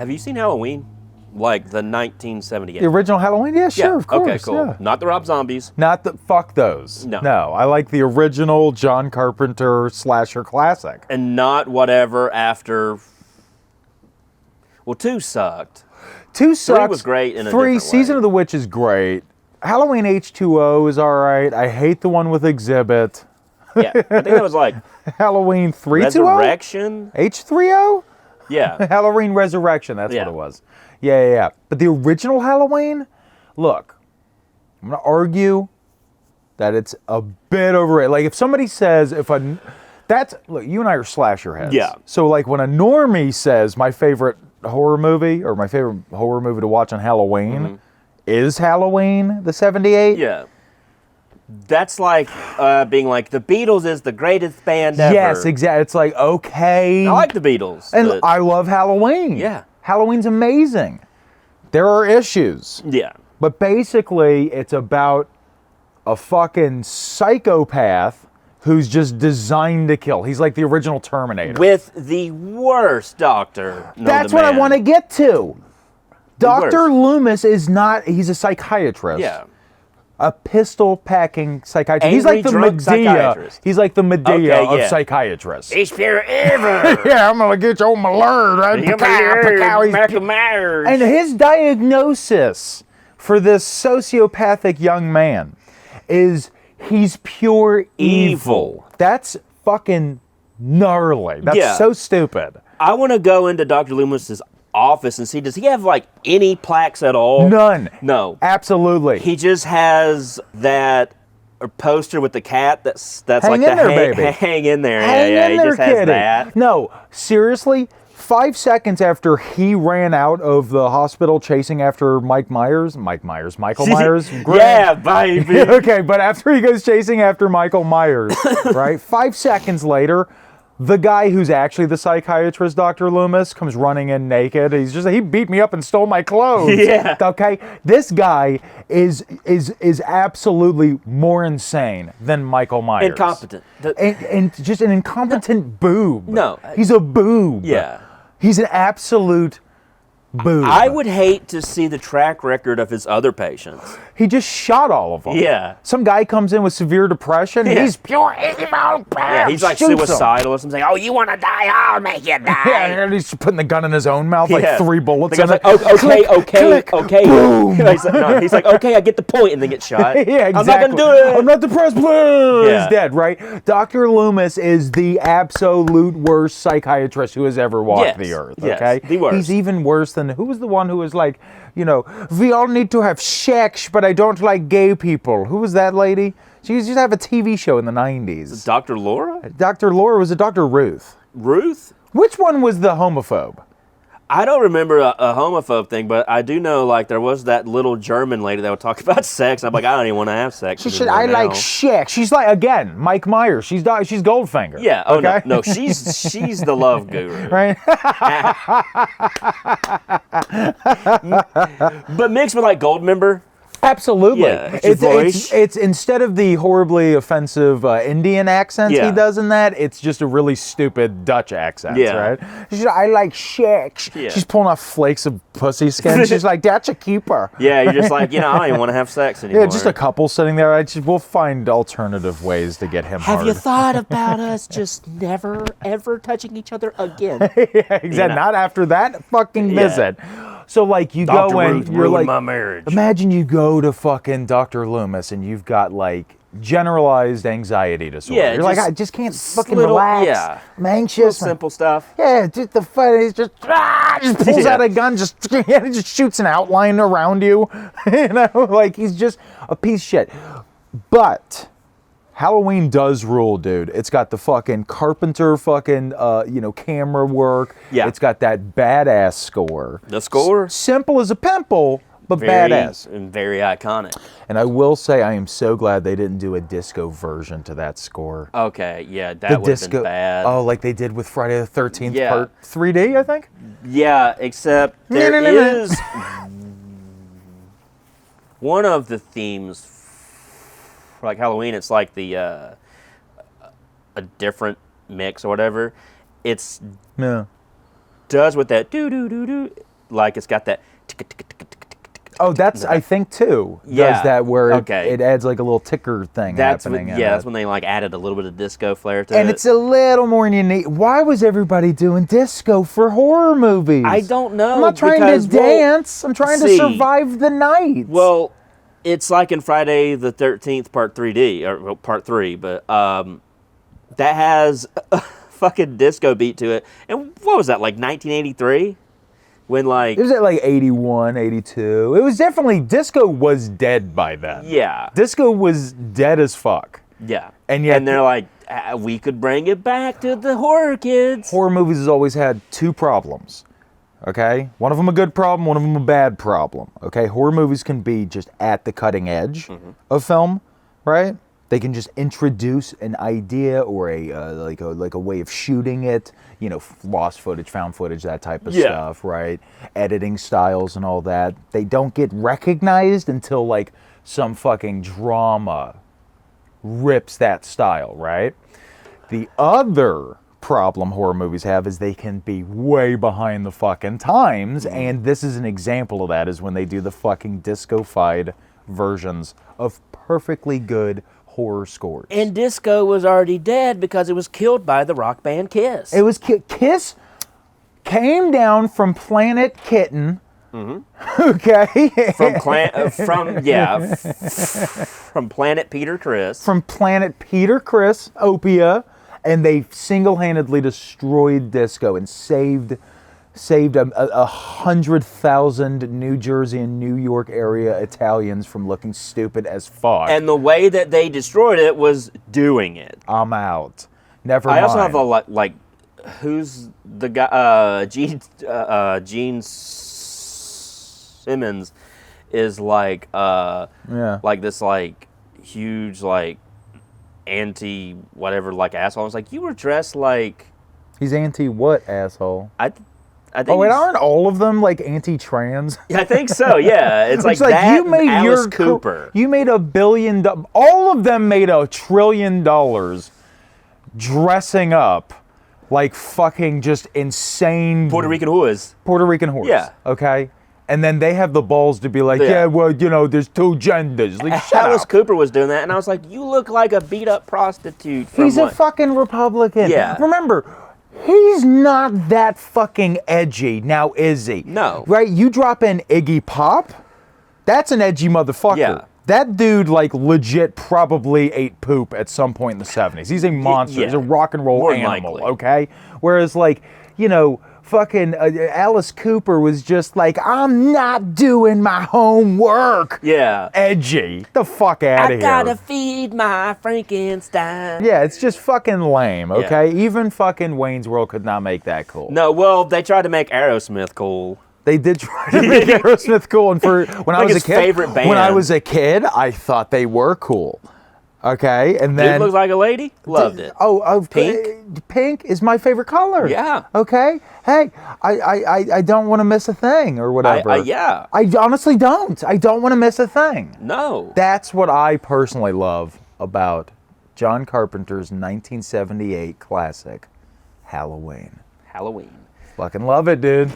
Have you seen Halloween? Like the 1978. The original Halloween? Yeah, sure, of course. Okay, cool. Yeah. Not the Rob Zombies. Not the fuck those. No. No, I like the original John Carpenter slasher classic. And not whatever after. Well, 2 sucked. 2 sucks. 3 was great in a 3, different Season way. of the Witch is great. Halloween H2O is all right. I hate the one with Exhibit. Yeah, I think that was like Halloween 320? Resurrection. H30? Yeah. Halloween Resurrection, that's what it was. Yeah. But the original Halloween, look, I'm going to argue that it's a bit overrated. Like, if somebody says, look, you and I are slasher heads. Yeah. So, like, when a normie says my favorite horror movie or my favorite horror movie to watch on Halloween is Halloween, the 78. Yeah. That's like being like, the Beatles is the greatest band ever. Yes, exactly. It's like, okay. I like the Beatles. And but I love Halloween. Yeah. Halloween's amazing. There are issues. Yeah. But basically, it's about a fucking psychopath who's just designed to kill. He's like the original Terminator. With the worst doctor. That's what I want to get to. Dr. Loomis is not, he's a psychiatrist. Yeah. A pistol-packing psychiatrist. Angry He's like the drunk Medea. psychiatrist. He's like the Medea Okay, yeah. of psychiatrists. He's pure evil. Yeah, I'm going to get you on my lord. Right? Michael Myers. And his diagnosis for this sociopathic young man is he's pure evil. That's fucking gnarly. That's so stupid. I want to go into Dr. Loomis's office and see, does he have like any plaques at all? None. No. Absolutely. He just has that poster with the cat that's hang like in the there, baby. hang in there. Hang yeah, in he there, just has kitty. that. No, seriously, 5 seconds after he ran out of the hospital chasing after Michael Myers, Yeah, baby. Okay, but after he goes chasing after Michael Myers, right? 5 seconds later, the guy who's actually the psychiatrist, Dr. Loomis, comes running in naked. He beat me up and stole my clothes. Yeah. Okay? This guy is absolutely more insane than Michael Myers. Incompetent. And just an incompetent boob. No. He's a boob. Yeah. He's an absolute boob. I would hate to see the track record of his other patients. He just shot all of them. Yeah. Some guy comes in with severe depression. Yeah. He's pure evil. Yeah, he's like suicidal or something. Oh, you want to die? I'll make you die. Yeah, and he's putting the gun in his own mouth, like 3 bullets. The guy's in like, it. okay, Click, okay. boom. He's like, okay, I get the point, and then gets shot. Yeah, exactly. I'm not going to do it. I'm not depressed. Boom. Yeah. He's dead, right? Dr. Loomis is the absolute worst psychiatrist who has ever walked the earth, okay? Yes, the worst. He's even worse than, who was the one who was like, we all need to have sex, but I don't like gay people. Who was that lady? She used to have a TV show in the 90s. Dr. Laura? Dr. Laura was a Dr. Ruth. Ruth? Which one was the homophobe? I don't remember a homophobe thing, but I do know, like, there was that little German lady that would talk about sex. I'm like, I don't even want to have sex. She said, I like sex. She's like, again, Mike Myers. She's Goldfinger. Yeah. Oh, okay? no, she's the love guru. Right? But mixed with, like, Goldmember. Absolutely. Yeah, it's instead of the horribly offensive Indian accent he does in that, it's just a really stupid Dutch accent, right? She's like, I like sex. Yeah. She's pulling off flakes of pussy skin. She's like, that's a keeper. Yeah, you're just like, I don't even want to have sex anymore. Yeah, just a couple sitting there. We'll find alternative ways to get him hard. Have you thought about us just never, ever touching each other again? Yeah, exactly. Not after that fucking visit. So, like, you Dr. go in, Ruth you're ruined like, my marriage. Imagine you go to fucking Dr. Loomis and you've got, like, generalized anxiety disorder. Yeah, you're like, I just can't fucking little, relax. yeah. I'm anxious. Simple stuff. Yeah, just the fight. He just pulls out a gun, just shoots an outline around you. Like, he's just a piece of shit. But Halloween does rule, dude. It's got the fucking Carpenter fucking, camera work. Yeah. It's got that badass score. The score? Simple as a pimple, but badass. And very iconic. And I will say I am so glad they didn't do a disco version to that score. Okay, yeah, that would have been bad. Oh, like they did with Friday the 13th Yeah. part 3D, I think? Yeah, except there is one of the themes for like Halloween, it's like the a different mix or whatever. It's Yeah. does with that doo doo doo doo. like it's got that. Oh, that's I think too. Yeah. Does that where Okay. it adds like a little ticker thing happening. That's when they like added a little bit of disco flair to it. And it's a little more unique. Why was everybody doing disco for horror movies? I don't know. I'm not trying to dance. I'm trying to survive the night. Well, it's like in Friday the 13th Part 3D or well, Part 3, but that has a fucking disco beat to it. And what was that, like 1983? When like it was at like 81, 82. It was definitely, disco was dead by then. Yeah. Disco was dead as fuck. Yeah. And yet they're like, we could bring it back to the horror kids. Horror movies has always had two problems. Okay? One of them a good problem, one of them a bad problem. Okay? Horror movies can be just at the cutting edge of film, right? They can just introduce an idea or like a way of shooting it, you know, lost footage, found footage, that type of stuff, right? Editing styles and all that. They don't get recognized until like some fucking drama rips that style, right? The other problem horror movies have is they can be way behind the fucking times, and this is an example of that, is when they do the fucking disco-fied versions of perfectly good horror scores. And disco was already dead because it was killed by the rock band Kiss. It was Kiss came down from Planet Kitten. Okay. From Planet Peter Criss. From Planet Peter Criss, Opia, and they single-handedly destroyed disco and saved 100,000 New Jersey and New York area Italians from looking stupid as fuck. And the way that they destroyed it was doing it. I'm out. Never mind. I also have a like, who's the guy? Gene Simmons is like like this like huge like anti whatever like asshole. I was like, you were dressed like. He's anti what, asshole? I think oh wait, aren't all of them like anti-trans? Yeah, I think so. Yeah, it's like that. You made Alice Cooper. You made $1 billion. All of them made $1 trillion dressing up like fucking just insane Puerto Rican whores. Yeah. Okay. And then they have the balls to be like, yeah, well, you know, there's two genders. Like, shut Alice up. Cooper was doing that, and I was like, you look like a beat-up prostitute. He's a fucking Republican. Yeah. Remember, he's not that fucking edgy. Now, is he? No. Right? You drop in Iggy Pop, that's an edgy motherfucker. Yeah. That dude, like, legit probably ate poop at some point in the 70s. He's a monster. Yeah. He's a rock and roll More animal, likely. okay? Whereas, like, you know, fucking Alice Cooper was just like, I'm not doing my homework. Yeah. Edgy. Get the fuck out of here. I gotta feed my Frankenstein. Yeah, it's just fucking lame, okay? Even fucking Wayne's World could not make that cool. No, well, they tried to make Aerosmith cool. They did try to make Aerosmith cool, and for when I was a kid, favorite band. when I was a kid, I thought they were cool. Okay, and then Dude looks like a lady. Loved it. Pink. Pink is my favorite color. Yeah. Okay. Hey, I don't want to miss a thing or whatever. Yeah. I honestly don't. I don't want to miss a thing. No. That's what I personally love about John Carpenter's 1978 classic, Halloween. Halloween. Fucking love it, dude.